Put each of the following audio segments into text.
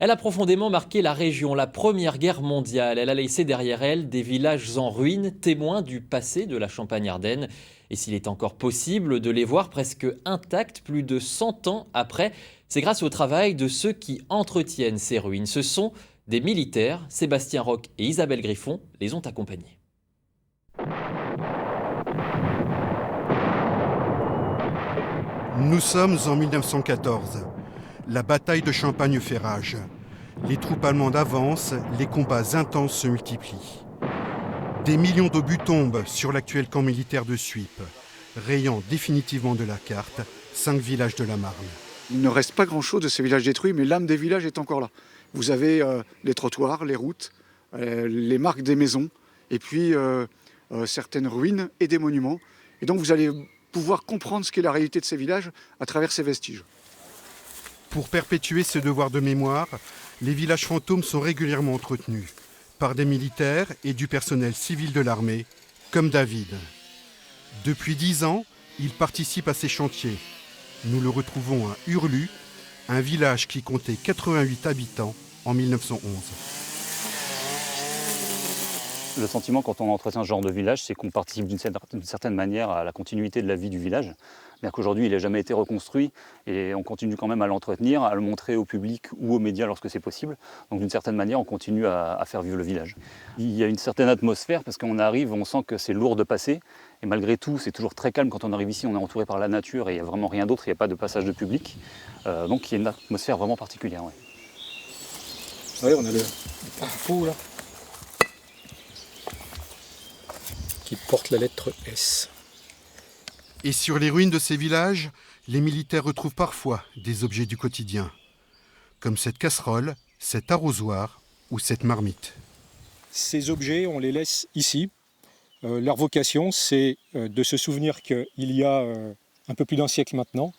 Elle a profondément marqué la région, la Première Guerre mondiale. Elle a laissé derrière elle des villages en ruine, témoins du passé de la Champagne-Ardenne. Et s'il est encore possible de les voir presque intacts plus de 100 ans après, c'est grâce au travail de ceux qui entretiennent ces ruines. Ce sont des militaires. Sébastien Roch et Isabelle Griffon les ont accompagnés. Nous sommes en 1914. La bataille de Champagne fait rage. Les troupes allemandes avancent, les combats intenses se multiplient. Des millions d'obus tombent sur l'actuel camp militaire de Suippes, rayant définitivement de la carte 5 villages de la Marne. Il ne reste pas grand-chose de ces villages détruits, mais l'âme des villages est encore là. Vous avez les trottoirs, les routes, les marques des maisons, et puis certaines ruines et des monuments. Et donc vous allez pouvoir comprendre ce qu'est la réalité de ces villages à travers ces vestiges. Pour perpétuer ce devoir de mémoire, les villages fantômes sont régulièrement entretenus par des militaires et du personnel civil de l'armée, comme David. Depuis 10 ans, il participe à ces chantiers. Nous le retrouvons à Hurlu, un village qui comptait 88 habitants en 1911. Le sentiment quand on entretient ce genre de village, c'est qu'on participe d'une certaine manière à la continuité de la vie du village. C'est-à-dire qu'aujourd'hui, il n'a jamais été reconstruit et on continue quand même à l'entretenir, à le montrer au public ou aux médias lorsque c'est possible. Donc d'une certaine manière, on continue à faire vivre le village. Il y a une certaine atmosphère parce qu'on arrive, on sent que c'est lourd de passer. Et malgré tout, c'est toujours très calme quand on arrive ici. On est entouré par la nature et il n'y a vraiment rien d'autre, il n'y a pas de passage de public. Donc il y a une atmosphère vraiment particulière. Ouais. Oui, on a le parcours là, qui porte la lettre S. Et sur les ruines de ces villages, les militaires retrouvent parfois des objets du quotidien, comme cette casserole, cet arrosoir ou cette marmite. Ces objets, on les laisse ici. Leur vocation, c'est de se souvenir qu'il y a un peu plus d'un siècle maintenant,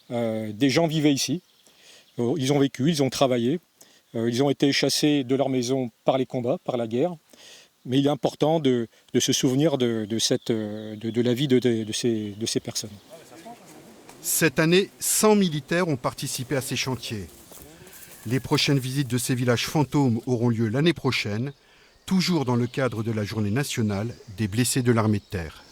des gens vivaient ici. Ils ont vécu, ils ont travaillé, ils ont été chassés de leur maison par les combats, par la guerre. Mais il est important de se souvenir de la vie de ces personnes. Cette année, 100 militaires ont participé à ces chantiers. Les prochaines visites de ces villages fantômes auront lieu l'année prochaine, toujours dans le cadre de la Journée nationale des blessés de l'armée de terre.